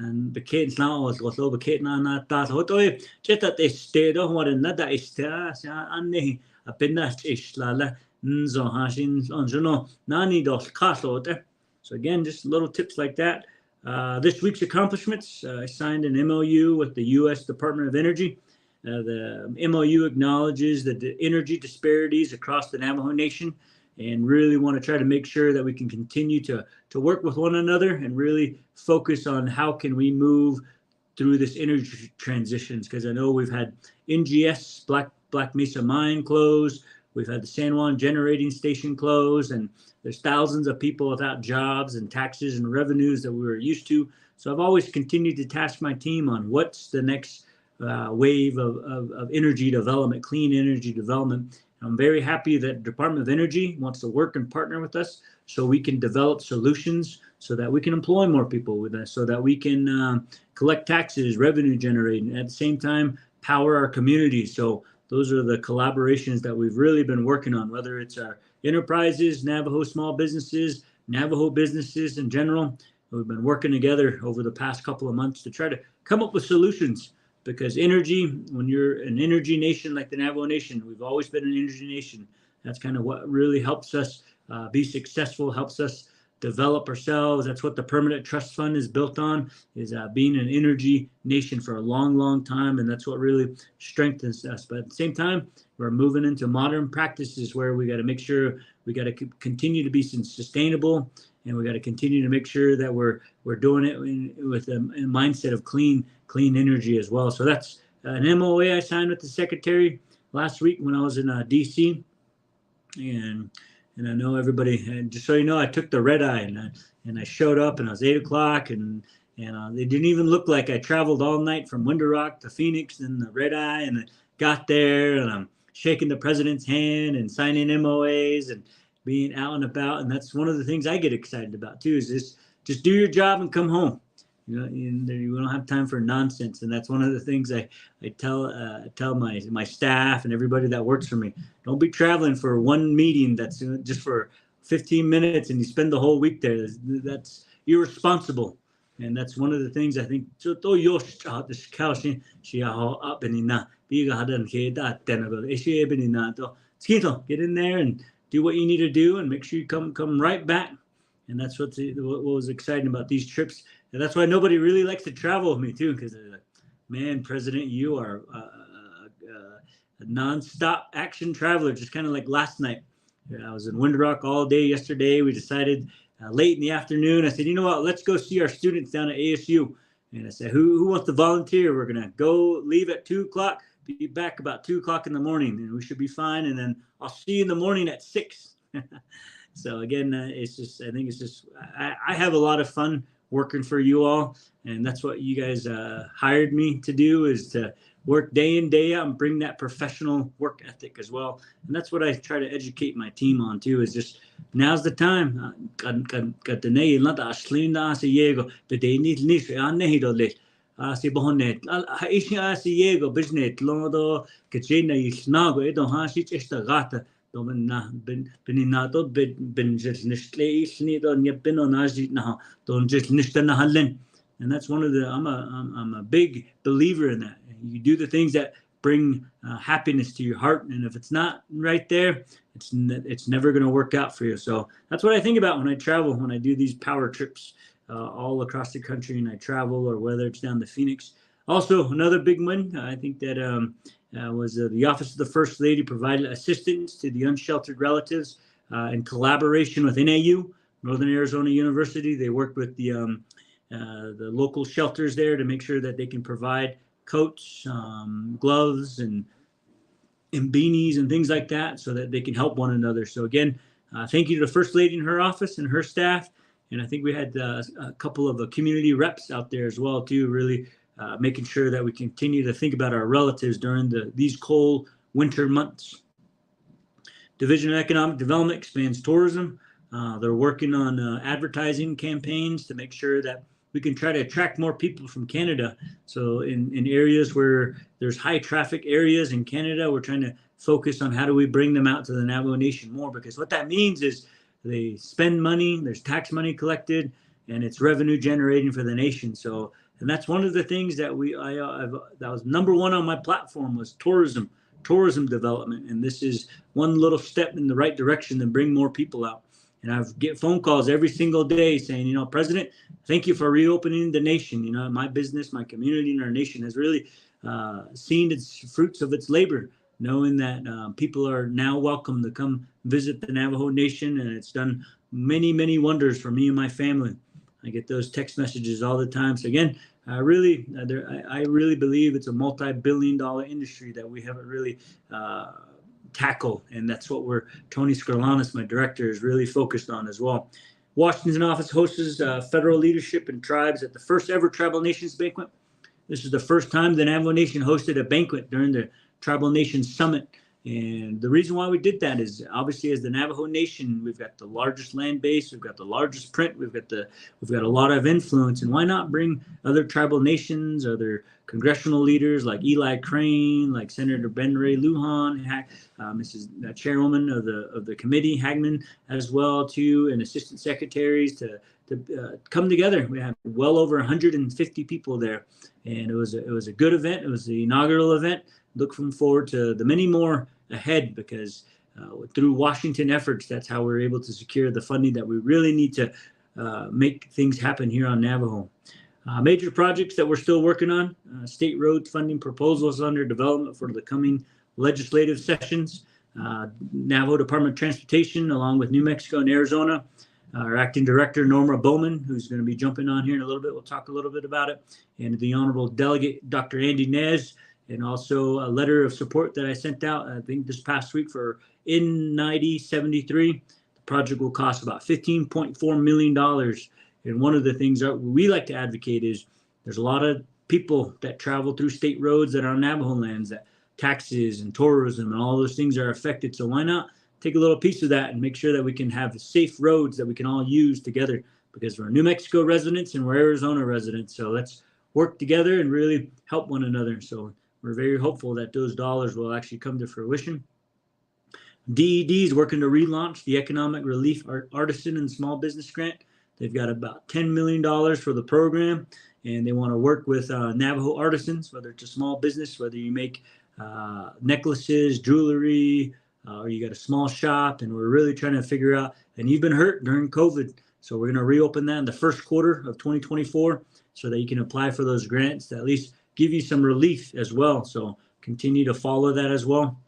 And bekend now was also bekend na ta hotoy cheta este do what another ista anne a penas islala nzo hashin onjuno nani dos kasote. So again, just little tips like that. This week's accomplishments: I signed an MOU with the U.S. Department of Energy. The MOU acknowledges the energy disparities across the Navajo Nation, and really want to try to make sure that we can continue to work with one another and really focus on how can we move through this energy transitions. Because I know we've had NGS, Black Mesa Mine closed, we've had the San Juan generating station closed, and there's thousands of people without jobs and taxes and revenues that we were used to. So I've always continued to task my team on what's the next wave of energy development, clean energy development. I'm very happy that the Department of Energy wants to work and partner with us so we can develop solutions so that we can employ more people with us, so that we can collect taxes, revenue generating, at the same time power our communities. So those are the collaborations that we've really been working on, whether it's our enterprises, Navajo small businesses, Navajo businesses in general. We've been working together over the past couple of months to try to come up with solutions, because energy, when you're an energy nation like the Navajo Nation, we've always been an energy nation. That's kind of what really helps us be successful, helps us develop ourselves. That's what the Permanent Trust Fund is built on, is being an energy nation for a long, long time. And that's what really strengthens us. But at the same time, we're moving into modern practices where we got to make sure we got to continue to be sustainable, and we got to continue to make sure that we're doing it with a mindset of clean energy as well. So that's an MOA I signed with the secretary last week when I was in DC, and I know everybody. And just so you know, I took the red eye, and I showed up, and it was 8 o'clock, and it didn't even look like I traveled all night from Window Rock to Phoenix in the red eye, and I got there, and I'm shaking the president's hand and signing MOAs and being out and about. And that's one of the things I get excited about too, is just do your job and come home. You know, we don't have time for nonsense. And that's one of the things I tell my staff and everybody that works for me. Don't be traveling for one meeting that's just for 15 minutes and you spend the whole week there. That's irresponsible. And that's one of the things I think. Get in there and do what you need to do, and make sure you come right back. And that's what was exciting about these trips. And that's why nobody really likes to travel with me too, because they're like, man, President, you are a nonstop action traveler, just kind of like last night. I was in Window Rock all day yesterday. We decided late in the afternoon, I said, you know what, let's go see our students down at ASU. And I said, who wants to volunteer? We're going to leave at 2 o'clock, be back about 2 o'clock in the morning, and we should be fine. And then I'll see you in the morning at 6. So again, I think it's just, I have a lot of fun working for you all. And that's what you guys hired me to do, is to work day in, day out and bring that professional work ethic as well. And that's what I try to educate my team on too, is just now's the time. Si bohonet ishi asi yego bisnet lodo kachena yisnago edo hashich esta gata domina beninato ben just nistle isni do nyepino naji na don just nishta halen. And that's one of the I'm a big believer in that. You do the things that bring happiness to your heart, and if it's not right there, it's never going to work out for you. So that's what I think about when I travel, when I do these power trips all across the country, and I travel, or whether it's down to Phoenix. Also, another big win, I think that was the Office of the First Lady provided assistance to the unsheltered relatives in collaboration with NAU, Northern Arizona University. They worked with the local shelters there to make sure that they can provide coats, gloves, and beanies and things like that, so that they can help one another. So again, thank you to the First Lady in her office and her staff. And I think we had a couple of community reps out there as well too, really making sure that we continue to think about our relatives during these cold winter months. Division of Economic Development expands tourism. They're working on advertising campaigns to make sure that we can try to attract more people from Canada. So in areas where there's high traffic areas in Canada, we're trying to focus on how do we bring them out to the Navajo Nation more, because what that means is they spend money, there's tax money collected, and it's revenue generating for the nation. So, and that's one of the things that that was number one on my platform, was tourism development. And this is one little step in the right direction to bring more people out. And I get phone calls every single day saying, President, thank you for reopening the nation. My business, my community, and our nation has really seen its fruits of its labor, knowing that people are now welcome to come visit the Navajo Nation. And it's done many, many wonders for me and my family. I get those text messages all the time. So again, I really believe it's a multi-billion-dollar industry that we haven't really tackle, and that's what Tony Skrlanis, my director, is really focused on as well. Washington office hosts federal leadership and tribes at the first ever Tribal Nations banquet. This is the first time the Navajo Nation hosted a banquet during the Tribal Nations Summit, And the reason why we did that is obviously as the Navajo Nation, we've got the largest land base, we've got the largest print, we've got a lot of influence, and why not bring other tribal nations, other congressional leaders like Eli Crane, like Senator Ben Ray Lujan, Mrs. Chairwoman of the committee, Hagman, as well too, and assistant secretaries to come together. We had well over 150 people there, and it was a good event. It was the inaugural event. Looking forward to the many more ahead, because through Washington efforts, that's how we're able to secure the funding that we really need to make things happen here on Navajo. Major projects that we're still working on: state road funding proposals under development for the coming legislative sessions. Navajo Department of Transportation, along with New Mexico and Arizona. Our acting director, Norma Bowman, who's going to be jumping on here in a little bit. We'll talk a little bit about it. And the Honorable Delegate, Dr. Andy Nez, and also a letter of support that I sent out, I think this past week, for N9073. The project will cost about $15.4 million. And one of the things that we like to advocate is there's a lot of people that travel through state roads that are on Navajo lands, that taxes and tourism and all those things are affected. So why not take a little piece of that and make sure that we can have safe roads that we can all use together, because we're New Mexico residents and we're Arizona residents. So let's work together and really help one another. So we're very hopeful that those dollars will actually come to fruition. DED is working to relaunch the Economic Relief Artisan and Small Business Grant. They've got about $10 million for the program, and they want to work with Navajo artisans, whether it's a small business, whether you make necklaces, jewelry, or you got a small shop. And we're really trying to figure out, and you've been hurt during COVID, so we're going to reopen that in the first quarter of 2024 so that you can apply for those grants to at least give you some relief as well. So continue to follow that as well.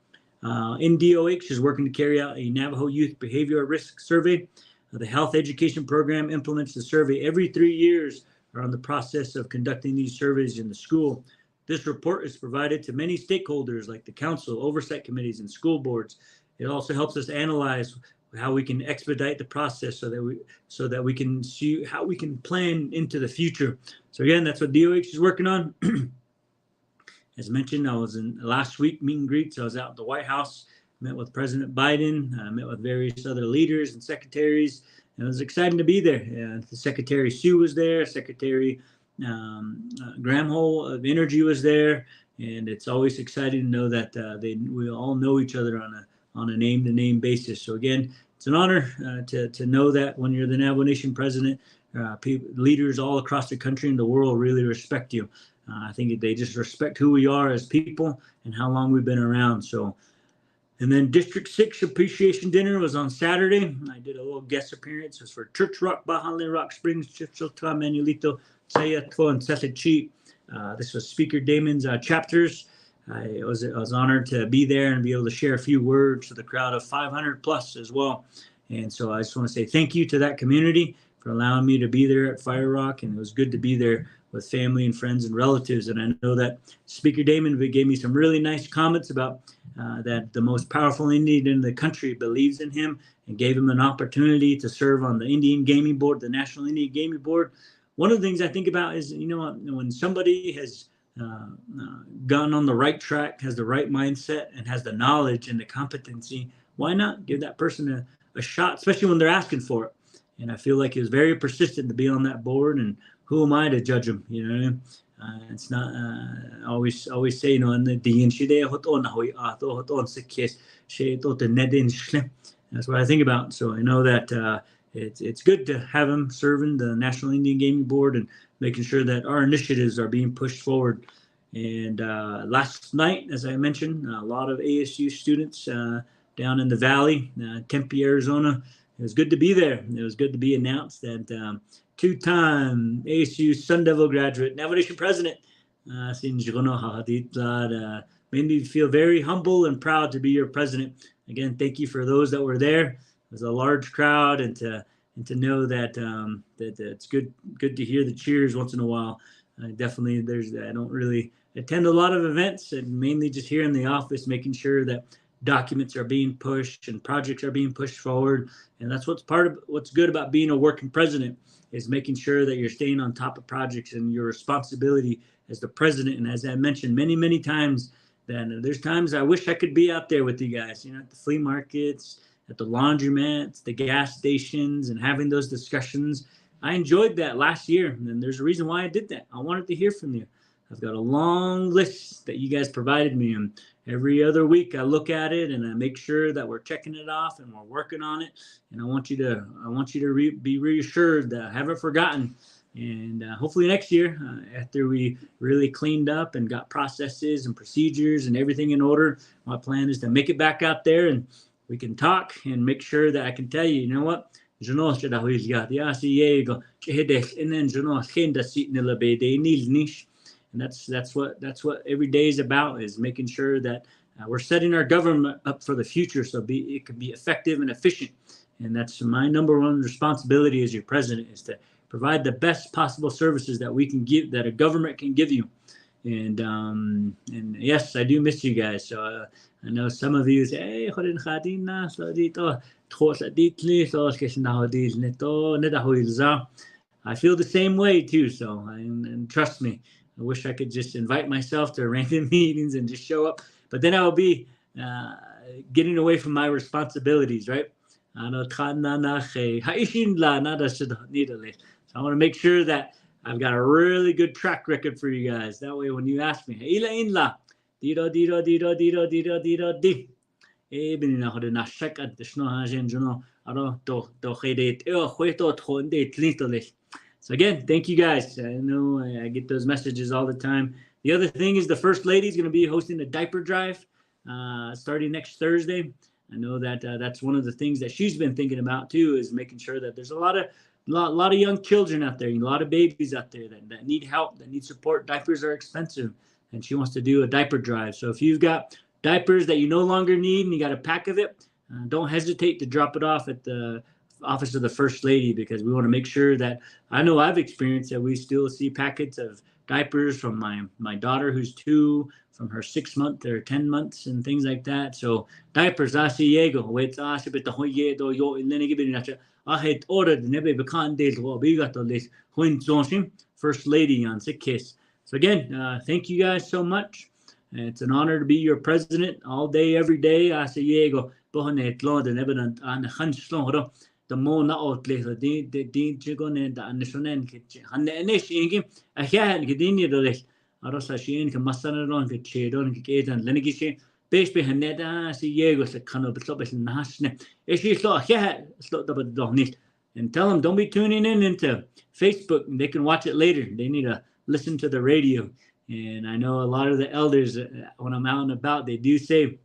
NDOH is working to carry out a Navajo Youth Behavioral Risk Survey. The Health Education Program implements the survey every 3 years. Are on the process of conducting these surveys in the school. This report is provided to many stakeholders like the council, oversight committees, and school boards. It also helps us analyze how we can expedite the process so that we can see how we can plan into the future. So again, that's what DOH is working on. As mentioned, I was in last week meet and greets. I was out at the White House, met with President Biden, met with various other leaders and secretaries, and it was exciting to be there. The Secretary Sue was there, Secretary Gramhole of Energy was there, and it's always exciting to know that we all know each other on a name-to-name basis. So again, it's an honor to know that when you're the Navajo Nation president, leaders all across the country and the world really respect you. I think they just respect who we are as people and how long we've been around. So, and then District 6 Appreciation Dinner was on Saturday. I did a little guest appearance. It was for Church Rock, Bahalin Rock Springs, Chichilta, Manuelito, Sayatfo, and Setachi. This was Speaker Damon's chapters. I was honored to be there and be able to share a few words to the crowd of 500 plus as well. And so I just want to say thank you to that community for allowing me to be there at Fire Rock. And it was good to be there with family and friends and relatives. And I know that Speaker Damon gave me some really nice comments about that the most powerful Indian in the country believes in him and gave him an opportunity to serve on the Indian Gaming Board, the National Indian Gaming Board. One of the things I think about is, when somebody has gotten on the right track, has the right mindset, and has the knowledge and the competency, why not give that person a shot, especially when they're asking for it? And I feel like he was very persistent to be on that board, and who am I to judge him? It's not always say, in the that's what I think about. So I know that it's good to have him serving the National Indian Gaming Board and making sure that our initiatives are being pushed forward. And last night, as I mentioned, a lot of ASU students down in the Valley, Tempe, Arizona. It was good to be there. It was good to be announced that two-time ASU Sun Devil graduate, Navajo Nation president, made me feel very humble and proud to be your president. Again, thank you for those that were there. It was a large crowd, and to know that that it's good to hear the cheers once in a while. Definitely, I don't really attend a lot of events, and mainly just here in the office, making sure that documents are being pushed and projects are being pushed forward. And that's part of what's good about being a working president, is making sure that you're staying on top of projects and your responsibility as the president. And as I mentioned many times, that there's times I wish I could be out there with you guys, at the flea markets, at the laundromats, the gas stations, and having those discussions. I enjoyed that last year, and there's a reason why I did that. I wanted to hear from you. I've got a long list that you guys provided me, and every other week I look at it and I make sure that we're checking it off and we're working on it. And I want you to be reassured that I haven't forgotten. And hopefully next year, after we really cleaned up and got processes and procedures and everything in order, my plan is to make it back out there and we can talk and make sure that I can tell you, you know what? And that's what every day is about, is making sure that we're setting our government up for the future so it can be effective and efficient. And that's my number one responsibility as your president, is to provide the best possible services that we can give, that a government can give you. And yes, I do miss you guys. So I know some of you say, hey, I feel the same way too. So and trust me, I wish I could just invite myself to random meetings and just show up, but then I will be getting away from my responsibilities, right? So I want to make sure that I've got a really good track record for you guys. That way, when you ask me, so again, thank you guys. I know I get those messages all the time. The other thing is the First Lady is going to be hosting a diaper drive starting next Thursday. I know that that's one of the things that she's been thinking about too, is making sure that there's a lot of young children out there, a lot of babies out there that need help, that need support. Diapers are expensive, and she wants to do a diaper drive. So if you've got diapers that you no longer need and you got a pack of it, don't hesitate to drop it off at the office of the First Lady, because we want to make sure that, I know I've experienced that we still see packets of diapers from my daughter who's 2, from her 6 month or 10 months and things like that. So diapers, First Lady on sick case. So again, thank you guys so much. It's an honor to be your president all day, every day. The more not outlet the chicken the national kitchen and the initiating a hand getting the Arosashin can Masaron get Chedon gate and Lenigation based behind that see Yegos that kind of stop it in Nashne. If she saw here, slot up at Donny and tell them don't be tuning in into Facebook, they can watch it later. They need to listen to the radio. And I know a lot of the elders, when I'm out and about, they do say,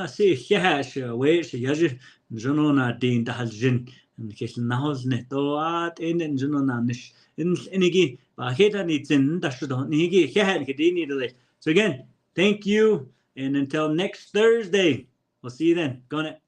see, yeah, wait, she has Jonona Dean Dahaljin, and the case Nahos Neto at in and Jononish in Inigi, but Heta needs in Dashudon Nigi, yeah, Gedini. So again, thank you, and until next Thursday, we'll see you then. Go on it.